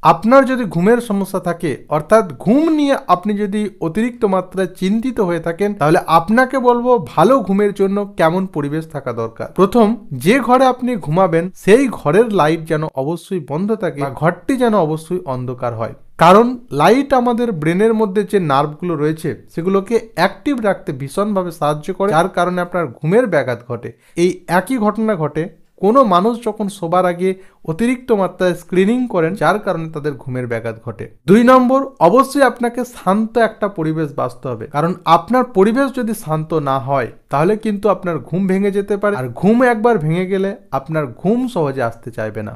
আপনার যদি ঘুমের সমস্যা থাকে, অর্থাৎ ঘুম নিয়ে আপনি যদি অতিরিক্ত মাত্রায় চিন্তিত হয়ে থাকেন, তাহলে আপনাকে বলবো ভালো ঘুমের জন্য কেমন পরিবেশ থাকা দরকার। প্রথম, যে ঘরে আপনি ঘুমাবেন সেই ঘরের লাইট যেন অবশ্যই বন্ধ থাকে, ঘরটি যেন অবশ্যই অন্ধকার হয়। কারণ লাইট আমাদের ব্রেনের মধ্যে যে নার্ভগুলো রয়েছে সেগুলোকে অ্যাক্টিভ রাখতে ভীষণভাবে সাহায্য করে, যার কারণে আপনার ঘুমের ব্যাঘাত ঘটে। এই একই ঘটনা ঘটে কোনো মানুষ যখন শোবার আগে অতিরিক্ত মাত্রায় স্ক্রিনিং করেন, যার কারণে তাদের ঘুমের ব্যাঘাত ঘটে। 2 নম্বর, অবশ্যই আপনাকে শান্ত একটা পরিবেশ বাঁচতে হবে, কারণ আপনার পরিবেশ যদি শান্ত না হয় তাহলে কিন্তু আপনার ঘুম ভেঙে যেতে পারে, আর ঘুম একবার ভেঙে গেলে আপনার ঘুম সহজে আসতে চাইবে না।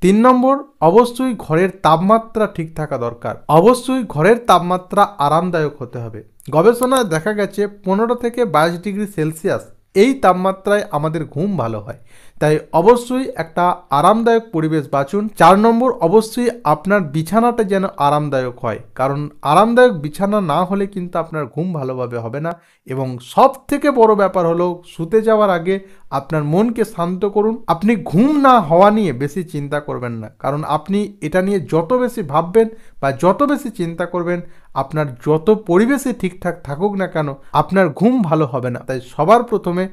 3 নম্বর, অবশ্যই ঘরের তাপমাত্রা ঠিক থাকা দরকার। অবশ্যই ঘরের তাপমাত্রা আরামদায়ক হতে হবে। গবেষণায় দেখা গেছে 15 থেকে 22 ডিগ্রি সেলসিয়াস এই তাপমাত্রায় আমাদের ঘুম ভালো হয়। তাই অবশ্যই একটা আরামদায়ক পরিবেশ বাছুন। 4 নম্বর, অবশ্যই আপনার বিছানাটা যেন আরামদায়ক হয়, কারণ আরামদায়ক বিছানা না হলে কিন্তু আপনার ঘুম ভালোভাবে হবে না। এবং সব থেকে বড় ব্যাপার হলো শুতে যাওয়ার আগে আপনার মনকে শান্ত করুন। আপনি ঘুম না হওয়া নিয়ে বেশি চিন্তা করবেন না, কারণ আপনি এটা নিয়ে যত বেশি ভাববেন বা যত বেশি চিন্তা করবেন, আপনার যত পরিবেশে ঠিকঠাক থাকুক না কেন, আপনার ঘুম ভালো হবে না। তাই সবার প্রথমে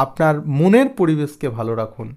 আপনার মনের পরিবেশকে ভালো রাখুন।